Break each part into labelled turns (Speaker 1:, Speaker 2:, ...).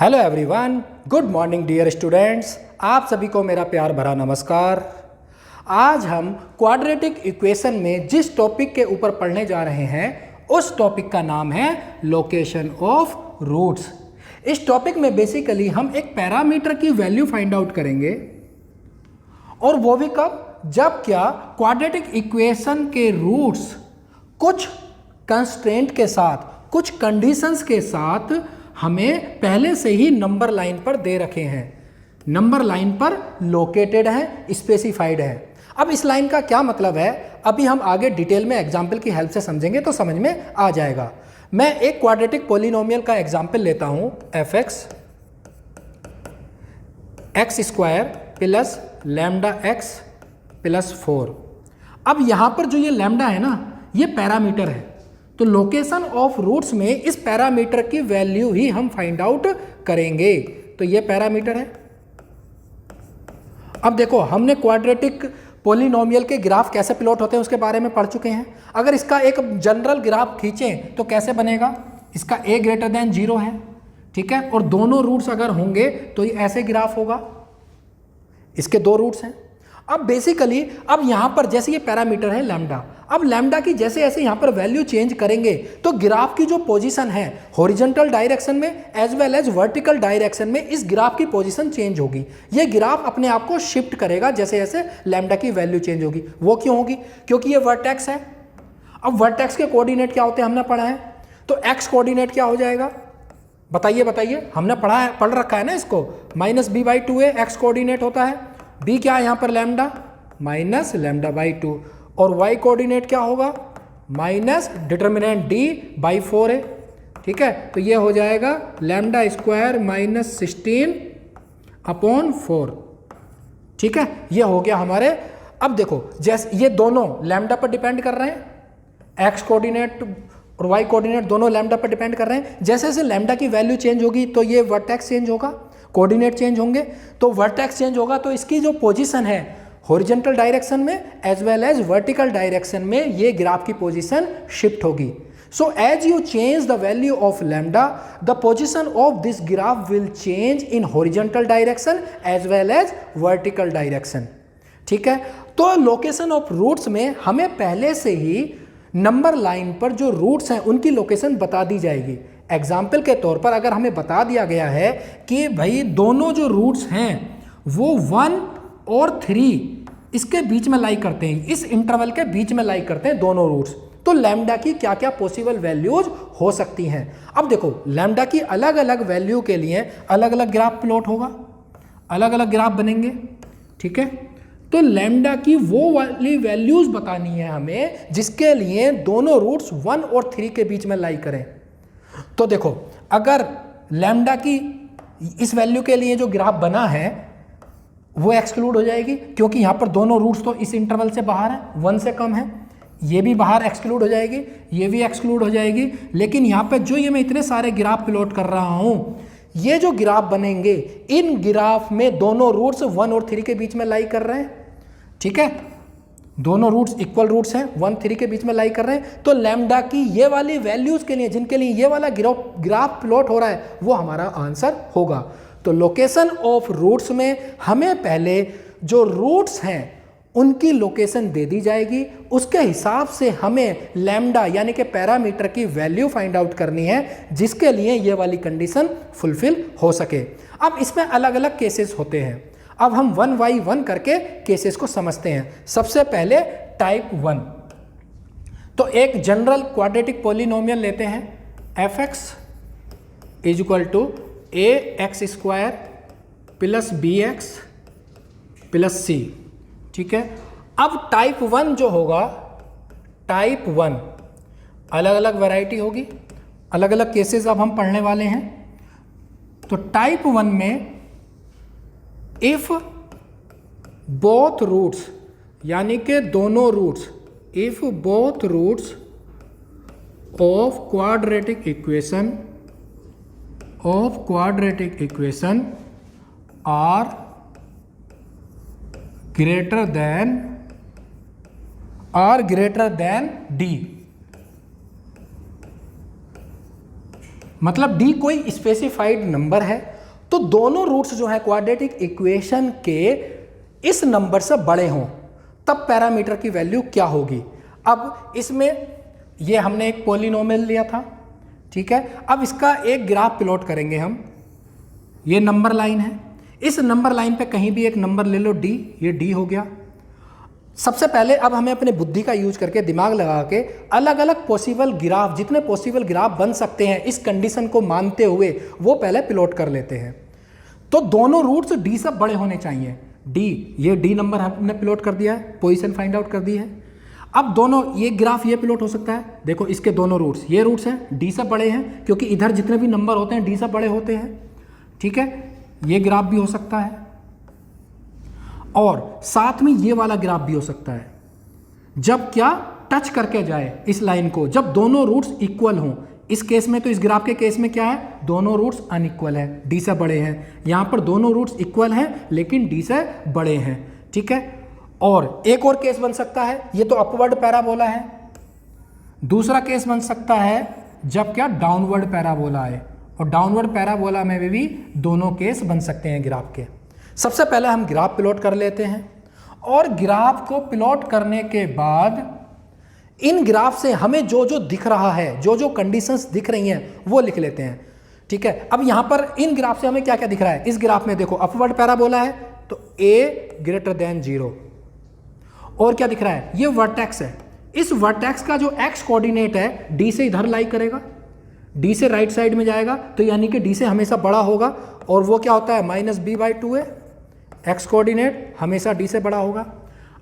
Speaker 1: Hello everyone, good morning dear students. आप सभी को मेरा प्यार भरा नमस्कार। आज हम क्वाड्रेटिक इक्वेशन में जिस टॉपिक के ऊपर पढ़ने जा रहे हैं उस टॉपिक का नाम है लोकेशन ऑफ रूट्स। इस टॉपिक में बेसिकली हम एक पैरामीटर की वैल्यू फाइंड आउट करेंगे, और वो भी कब, जब क्या क्वाड्रेटिक इक्वेशन के रूट्स कुछ कंस्ट्रेंट के साथ, कुछ कंडीशंस के साथ हमें पहले से ही नंबर लाइन पर दे रखे हैं, नंबर लाइन पर लोकेटेड है, स्पेसिफाइड है। अब इस लाइन का क्या मतलब है अभी हम आगे डिटेल में एग्जाम्पल की हेल्प से समझेंगे तो समझ में आ जाएगा। मैं एक क्वाड्रेटिक पॉलिनोमियल का एग्जाम्पल लेता हूं, F x square plus lambda x plus 4। अब यहां पर जो ये लैम्डा है ना, ये पैरामीटर है, तो लोकेशन ऑफ रूट्स में इस पैरामीटर की वैल्यू ही हम फाइंड आउट करेंगे। तो ये पैरामीटर है। अब देखो, हमने क्वाड्रेटिक पॉलिनोमियल के ग्राफ कैसे प्लॉट होते हैं उसके बारे में पढ़ चुके हैं। अगर इसका एक जनरल ग्राफ खींचें तो कैसे बनेगा, इसका a ग्रेटर देन 0 है, ठीक है, और दोनों रूट्स अगर होंगे तो ये ऐसे ग्राफ होगा। इसके दो रूट्स हैं। अब बेसिकली अब यहां पर जैसे ये पैरामीटर है लैम्डा, अब लैम्डा की जैसे जैसे यहां पर वैल्यू चेंज करेंगे तो ग्राफ की जो पोजीशन है हॉरिजॉन्टल डायरेक्शन में as well as vertical direction में इस ग्राफ की पोजीशन चेंज होगी। ये ग्राफ अपने आप को शिफ्ट करेगा जैसे जैसे लैम्डा की वैल्यू चेंज होगी। वो क्यों होगी? क्योंकि ये वर्टेक्स है। अब वर्टेक्स के कोऑर्डिनेट क्या होते हैं हमने पढ़ा है, तो एक्स कोऑर्डिनेट क्या हो जाएगा, बताइए बताइए, हमने पढ़ रखा है ना इसको, -b/2a एक्स कोऑर्डिनेट होता है, b क्या है यहाँ पर लैम्डा, -λ/2, और y कोऑर्डिनेट क्या होगा, माइनस डिटर्मिनेंट d/4 है, ठीक है। तो ये हो जाएगा लैम्डा स्क्वायर -16/4, ठीक है। ये हो गया हमारे। अब देखो, जैसे ये दोनों लैम्डा पर डिपेंड कर रहे हैं, x कोऑर्डिनेट और y कोऑर्डिनेट दोनों लैम्डा पर डिपेंड कर रहे हैं। जैसे जैसे लैम्डा की वैल्यू चेंज होगी तो ये वर्टेक्स चेंज होगा, कोऑर्डिनेट चेंज होंगे, तो वर्टेक्स चेंज होगा तो इसकी जो पोजीशन है हॉरिजॉन्टल डायरेक्शन में as well as vertical direction में ये ग्राफ की पोजीशन शिफ्ट होगी। So as you change the value of lambda, the position of this graph will change in horizontal direction as well as vertical direction, ठीक है। तो location of roots में हमें पहले से ही नंबर लाइन पर जो रूट्स हैं उनकी लोकेशन बता दी जाएगी। एग्जाम्पल के तौर पर अगर हमें बता दिया गया है कि भाई दोनों जो रूट्स हैं वो 1 और 3 इसके बीच में लाई करते हैं, इस इंटरवल के बीच में लाई करते हैं दोनों रूट्स, तो लैम्डा की क्या क्या पॉसिबल वैल्यूज हो सकती हैं। अब देखो, लैम्डा की अलग अलग वैल्यू के लिए अलग अलग ग्राफ प्लॉट होगा, अलग अलग ग्राफ बनेंगे, ठीक है। तो लैम्डा की वो वाली वैल्यूज बतानी है हमें जिसके लिए दोनों रूट्स 1 और 3 के बीच में लाई करें। तो देखो, अगर लैम्डा की इस वैल्यू के लिए जो ग्राफ बना है वो एक्सक्लूड हो जाएगी, क्योंकि यहाँ पर दोनों रूट्स तो इस इंटरवल से बाहर है, 1 से कम है, ये भी बाहर एक्सक्लूड हो जाएगी, ये भी एक्सक्लूड हो जाएगी। लेकिन यहाँ पे जो ये मैं इतने सारे ग्राफ प्लॉट कर रहा हूँ, ये जो ग्राफ बनेंगे इन ग्राफ में दोनों रूट्स 1 और 3 के बीच में लाई कर रहे हैं, ठीक है, दोनों रूट्स इक्वल रूट्स हैं, 1 3 के बीच में लाई कर रहे हैं। तो लैम्डा की ये वाली वैल्यूज के लिए जिनके लिए ये वाला ग्राफ प्लॉट हो रहा है वो हमारा आंसर होगा। तो लोकेशन ऑफ रूट्स में हमें पहले जो रूट्स हैं उनकी लोकेशन दे दी जाएगी, उसके हिसाब से हमें लैम्डा यानी कि पैरामीटर की वैल्यू फाइंड आउट करनी है जिसके लिए ये वाली कंडीशन फुलफिल हो सके। अब इसमें अलग अलग केसेस होते हैं। अब हम 1 बाई 1 करके केसेस को समझते हैं। सबसे पहले टाइप 1, तो एक जनरल क्वाड्रेटिक पॉलिनोमियल लेते हैं, f x is equal to a x square plus b x plus c, ठीक है। अब टाइप 1 जो होगा, टाइप 1 अलग अलग वैरायटी होगी, अलग अलग केसेस अब हम पढ़ने वाले हैं। तो टाइप 1 में इफ बोथ रूट्स यानी कि दोनों roots, if both roots of quadratic equation are greater than D, मतलब डी कोई स्पेसिफाइड नंबर है, तो दोनों रूट्स जो है क्वाड्रेटिक इक्वेशन के इस नंबर से बड़े हों तब पैरामीटर की वैल्यू क्या होगी। अब इसमें ये हमने एक पॉलिनोमियल लिया था, ठीक है। अब इसका एक ग्राफ प्लॉट करेंगे हम। ये नंबर लाइन है, इस नंबर लाइन पे कहीं भी एक नंबर ले लो डी, ये डी हो गया। सबसे पहले अब हमें अपने बुद्धि का यूज करके दिमाग लगा के अलग अलग पॉसिबल ग्राफ, जितने पॉसिबल ग्राफ बन सकते हैं इस कंडीशन को मानते हुए, वो पहले प्लॉट कर लेते हैं। तो दोनों रूट्स डी से बड़े होने चाहिए। डी, ये डी नंबर हमने प्लॉट कर दिया है, पोजीशन फाइंड आउट कर दी है। अब दोनों ये ग्राफ ये प्लॉट हो सकता है, देखो इसके दोनों रूट्स, ये रूट्स हैं डी से बड़े हैं, क्योंकि इधर जितने भी नंबर होते हैं डी से बड़े होते हैं, ठीक है। ये ग्राफ भी हो सकता है और साथ में ये वाला ग्राफ भी हो सकता है, जब क्या टच करके जाए इस लाइन को, जब दोनों रूट्स इक्वल हों। इस केस में तो इस ग्राफ के केस में क्या है, दोनों रूट्स अनइक्वल है, डी से बड़े हैं। यहां पर दोनों रूट्स इक्वल हैं लेकिन डी से बड़े हैं, ठीक है। और एक और केस बन सकता है, ये तो अपवर्ड पैराबोला है। दूसरा केस बन सकता है जब क्या डाउनवर्ड पैराबोला है, और डाउनवर्ड पैराबोला में भी दोनों केस बन सकते हैं ग्राफ के। सबसे पहले हम ग्राफ प्लॉट कर लेते हैं, और ग्राफ को प्लॉट करने के बाद इन ग्राफ से हमें जो जो दिख रहा है, जो जो कंडीशंस दिख रही हैं वो लिख लेते हैं, ठीक है। अब यहां पर इन ग्राफ से हमें क्या क्या दिख रहा है, इस ग्राफ में देखो अपवर्ड पैराबोला है तो a ग्रेटर देन 0, और क्या दिख रहा है, ये वर्टेक्स है। इस वर्टेक्स का जो x कोऑर्डिनेट है डी से इधर लाई करेगा, डी से राइट साइड में जाएगा, तो यानी कि डी से हमेशा बड़ा होगा, और वो क्या होता है -b/2 है। x कोऑर्डिनेट हमेशा डी से बड़ा होगा।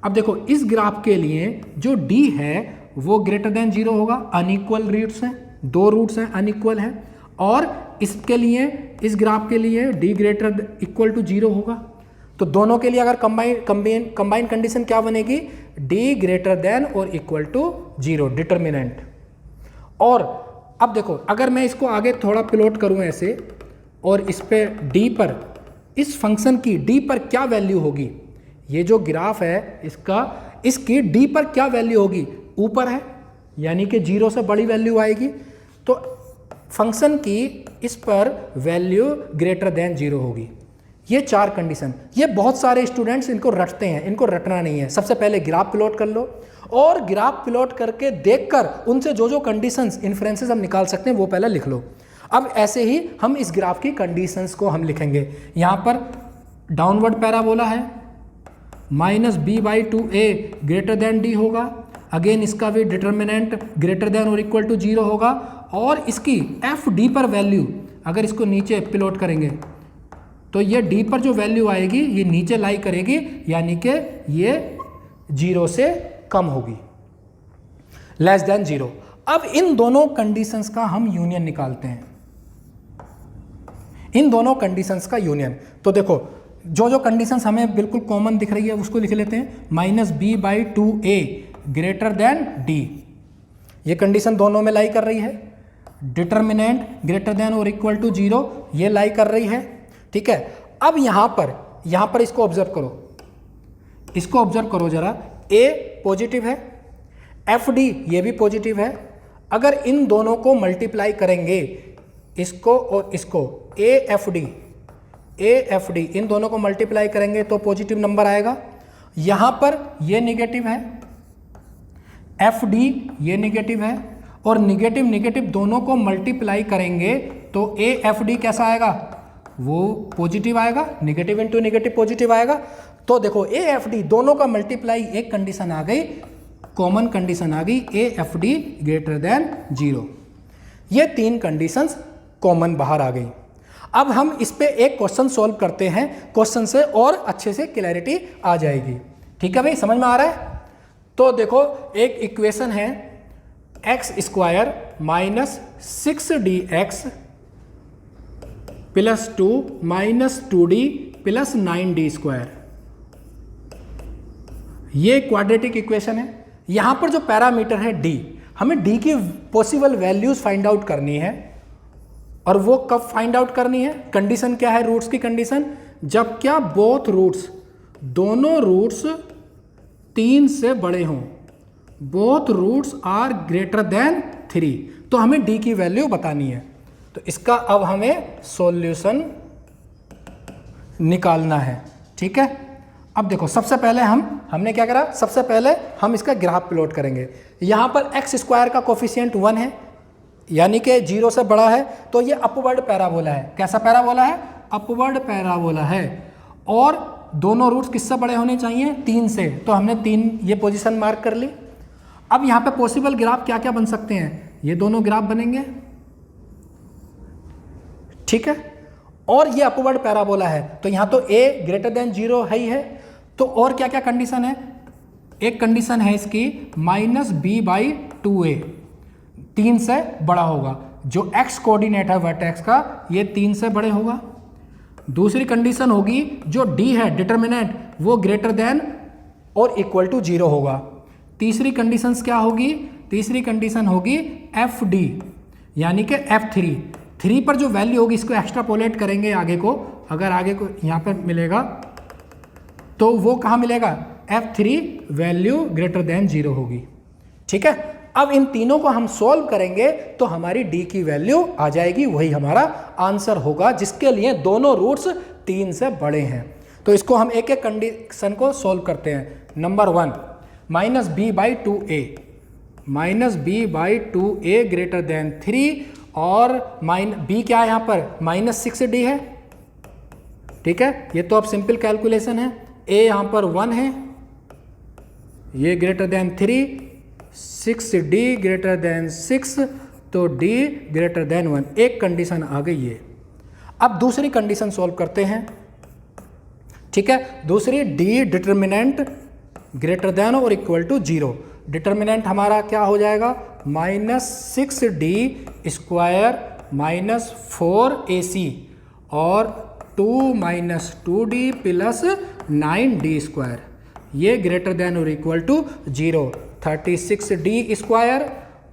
Speaker 1: अब देखो इस ग्राफ के लिए जो d है वो ग्रेटर देन 0 होगा, अनइक्वल रूट्स हैं, दो रूट्स हैं अनइक्वल हैं, और इसके लिए, इस ग्राफ के लिए d ग्रेटर इक्वल टू 0 होगा। तो दोनों के लिए अगर कंबाइन कंडीशन क्या बनेगी, d ग्रेटर देन और इक्वल टू 0 डिटर्मिनेंट। और अब देखो अगर मैं इसको आगे थोड़ा प्लॉट करूं ऐसे, और इस पे d पर, इस फंक्शन की d पर क्या वैल्यू होगी, ये जो ग्राफ है इसका, इसकी d पर क्या वैल्यू होगी, ऊपर है यानी कि 0 से बड़ी वैल्यू आएगी, तो फंक्शन की इस पर वैल्यू ग्रेटर देन 0 होगी। ये चार कंडीशन, ये बहुत सारे स्टूडेंट्स इनको रटते हैं, इनको रटना नहीं है। सबसे पहले ग्राफ प्लॉट कर लो, और ग्राफ प्लॉट करके देखकर उनसे जो जो कंडीशंस, इन्फ्रेंसेस हम निकाल सकते हैं वो पहले लिख लो। अब ऐसे ही हम इस ग्राफ की कंडीशंस को हम लिखेंगे। यहाँ पर डाउनवर्ड पैराबोला है, -b/2a ग्रेटर देन d होगा, अगेन इसका भी डिटर्मिनेंट ग्रेटर देन और इक्वल टू 0 होगा, और इसकी एफ डी पर वैल्यू अगर इसको नीचे प्लॉट करेंगे तो ये डी पर जो वैल्यू आएगी ये नीचे लाई करेगी, यानी कि ये 0 से कम होगी, लेस देन 0। अब इन दोनों कंडीशंस का हम यूनियन निकालते हैं, इन दोनों कंडीशंस का यूनियन। तो देखो जो जो कंडीशंस हमें बिल्कुल कॉमन दिख रही है उसको लिख लेते हैं, -b/2a ग्रेटर देन d, ये कंडीशन दोनों में लाई कर रही है। डिटर्मिनेंट ग्रेटर देन और इक्वल टू 0 ये लाई कर रही है, ठीक है। अब यहां पर इसको ऑब्जर्व करो, इसको ऑब्जर्व करो जरा, a पॉजिटिव है, एफ डी ये भी पॉजिटिव है। अगर इन दोनों को मल्टीप्लाई करेंगे, इसको और इसको, ए एफ डी इन दोनों को मल्टीप्लाई करेंगे तो पॉजिटिव नंबर आएगा। यहां पर ये निगेटिव है, एफ डी ये निगेटिव है, और निगेटिव निगेटिव दोनों को मल्टीप्लाई करेंगे तो ए एफ डी कैसा आएगा, वो पॉजिटिव आएगा, निगेटिव इंटू निगेटिव पॉजिटिव आएगा। तो देखो ए एफ डी दोनों का मल्टीप्लाई, एक कंडीशन आ गई, कॉमन कंडीशन आ गई, A F D greater than 0। ये तीन कंडीशंस कॉमन बाहर आ गई। अब हम इस पे एक क्वेश्चन सॉल्व करते हैं, क्वेश्चन से और अच्छे से क्लैरिटी आ जाएगी। ठीक है भाई, समझ में आ रहा है? तो देखो एक इक्वेशन है x² -6dx + 2 -2d + 9d²। ये क्वाड्रेटिक इक्वेशन है। यहां पर जो पैरामीटर है d, हमें d की पॉसिबल वैल्यूज फाइंड आउट करनी है। और वो कब फाइंड आउट करनी है? कंडीशन क्या है रूट्स की कंडीशन? जब क्या बोथ रूट्स, दोनों रूट्स 3 से बड़े हों, both roots are greater than 3, तो हमें d की वैल्यू बतानी है। तो तो इसका अब हमें सॉल्यूशन निकालना है। ठीक है, अब देखो सबसे पहले हमने क्या करा, सबसे पहले हम इसका ग्राफ प्लॉट करेंगे। यहाँ पर एक्स स्क्वायर का कोफिशिएंट 1 है, यानी कि 0 से बड़ा है, तो ये अपवर्ड पैराबोला है। कैसा पैराबोला है? अपवर्ड पैराबोला है। और दोनों रूट्स किससे बड़े होने चाहिए? 3 से। तो हमने 3 ये पोजीशन मार्क कर ली। अब यहाँ पे पॉसिबल ग्राफ क्या क्या बन सकते हैं? ये दोनों ग्राफ बनेंगे, ठीक है। और ये अपवर्ड पैराबोला है, तो यहाँ तो a ग्रेटर देन 0 है ही है। तो और क्या क्या कंडीशन है? एक कंडीशन है इसकी -b/2a, 3 से बड़ा होगा। जो x कोऑर्डिनेट है वर्टेक्स का, ये 3 से बड़े होगा। दूसरी कंडीशन होगी जो d है डिटर्मिनेंट, वो ग्रेटर देन और इक्वल टू 0 होगा। तीसरी कंडीशन क्या होगी? तीसरी कंडीशन होगी fd, यानी कि f3। 3 पर जो वैल्यू होगी इसको एक्स्ट्रापोलेट करेंगे आगे को, अगर आगे को यहाँ पर मिलेगा तो वो कहाँ मिलेगा? f3 वैल्यू ग्रेटर देन 0 होगी। ठीक है, अब इन तीनों को हम सॉल्व करेंगे तो हमारी d की वैल्यू आ जाएगी, वही हमारा आंसर होगा, जिसके लिए दोनों रूट्स 3 से बड़े हैं। तो इसको हम एक एक कंडीशन को सॉल्व करते हैं। Number 1 -b/2a, -b/2a greater than 3, और b क्या है यहाँ पर? -6d है। ठीक है, ये तो अब सिंपल कैलकुलेशन है। a यहाँ पर 1 है, ये greater than 3, 6d greater than 6, तो d ग्रेटर देन 1। एक कंडीशन आ गई है। अब दूसरी कंडीशन सॉल्व करते हैं। ठीक है, दूसरी d डिटर्मिनेंट ग्रेटर देन और इक्वल टू 0। डिटर्मिनेंट हमारा क्या हो जाएगा? -6d स्क्वायर -4ac और 2 - 2d प्लस 9d स्क्वायर, ये ग्रेटर देन और इक्वल टू 0। 36d स्क्वायर,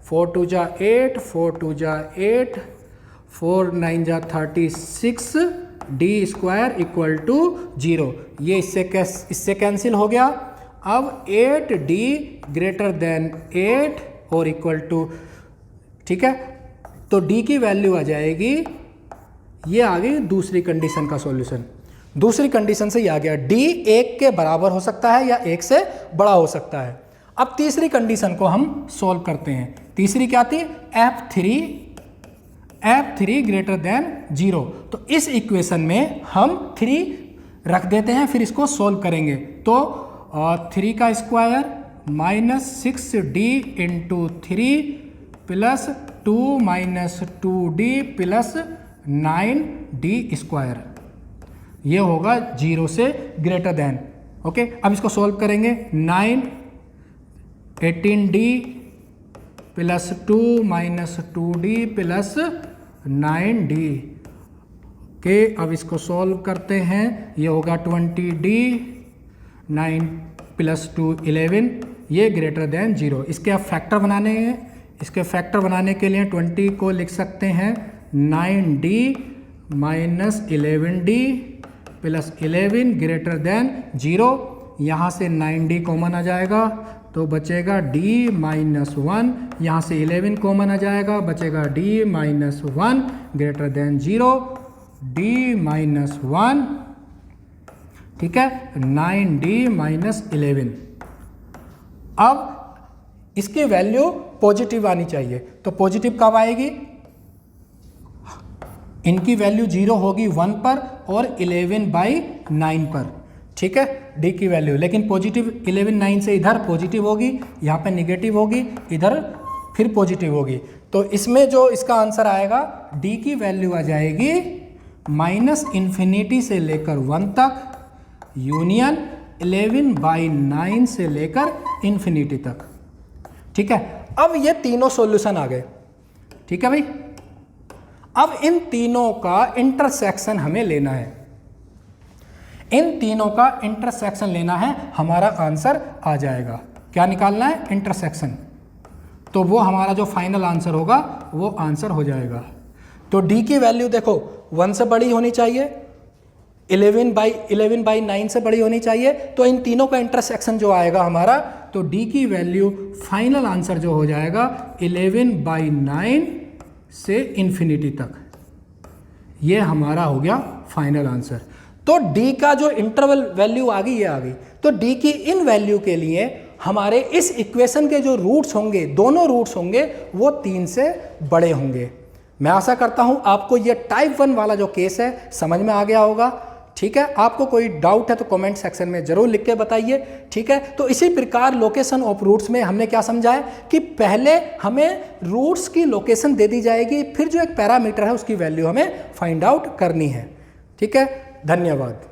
Speaker 1: 4 2 जा 8, 4 2 जा 8, 4 9 जा 36d स्क्वायर इक्वल टू 0। ये इससे कैंसिल हो गया। अब 8d ग्रेटर देन 8 और इक्वल टू, ठीक है, तो d की वैल्यू आ जाएगी, ये आ गई दूसरी कंडीशन का सॉल्यूशन। दूसरी कंडीशन से ये आ गया d 1 के बराबर हो सकता है या 1 से बड़ा हो सकता है। अब तीसरी कंडीशन को हम सॉल्व करते हैं। तीसरी क्या थी? f3 greater than 0। तो इस इक्वेशन में हम 3 रख देते हैं, फिर इसको सॉल्व करेंगे। तो 3 का square -6d into 3 plus 2 - 2d plus 9d square, ये होगा 0 से ग्रेटर देन। ओके, अब इसको सॉल्व करेंगे। 9 18d plus 2 - 2d plus 9d के, अब इसको सॉल्व करते हैं। ये होगा 20d, 9 प्लस 2 11, ये ग्रेटर देन 0। इसके अब फैक्टर बनाने हैं। इसके फैक्टर बनाने के लिए 20 को लिख सकते हैं 9d minus 11d plus 11 greater than 0। यहाँ से 9d कॉमन आ जाएगा तो बचेगा d -1, यहाँ से 11 कॉमन आ जाएगा, बचेगा d -1 ग्रेटर देन 0, d -1, ठीक है, 9d -11। अब इसकी वैल्यू पॉजिटिव आनी चाहिए, तो पॉजिटिव कब आएगी? इनकी वैल्यू 0 होगी 1 पर और 11/9 पर, ठीक है, d की वैल्यू। लेकिन पॉजिटिव 11/9 से इधर पॉजिटिव होगी, यहाँ पे निगेटिव होगी, इधर फिर पॉजिटिव होगी। तो इसमें जो इसका आंसर आएगा d की वैल्यू आ जाएगी -∞ से लेकर 1 तक, यूनियन 11/9 से लेकर ∞ तक, ठीक है। अब ये तीनों सॉल्यूशन आ गए, ठीक है भाई। अब इन तीनों का इंटरसेक्शन हमें लेना है, इन तीनों का इंटरसेक्शन लेना है, हमारा आंसर आ जाएगा। क्या निकालना है? इंटरसेक्शन। तो वो हमारा जो फाइनल आंसर होगा वो आंसर हो जाएगा। तो d की वैल्यू देखो 1 से बड़ी होनी चाहिए, 11/9 से बड़ी होनी चाहिए। तो इन तीनों का इंटरसेक्शन जो आएगा हमारा, तो d की वैल्यू फाइनल आंसर जो हो जाएगा 11/9 से ∞ तक, ये हमारा हो गया फाइनल आंसर। तो डी का जो इंटरवल वैल्यू आ गई, ये आ गई। तो डी की इन वैल्यू के लिए हमारे इस इक्वेशन के जो रूट्स होंगे, दोनों रूट्स होंगे, वो 3 से बड़े होंगे। मैं आशा करता हूं आपको ये टाइप 1 वाला जो केस है समझ में आ गया होगा। ठीक है, आपको कोई डाउट है तो कमेंट सेक्शन में जरूर लिख के बताइए। ठीक है, तो इसी प्रकार लोकेशन ऑफ रूट्स में हमने क्या समझा है कि पहले हमें रूट्स की लोकेशन दे दी जाएगी, फिर जो एक पैरामीटर है उसकी वैल्यू हमें फाइंड आउट करनी है। ठीक है, धन्यवाद।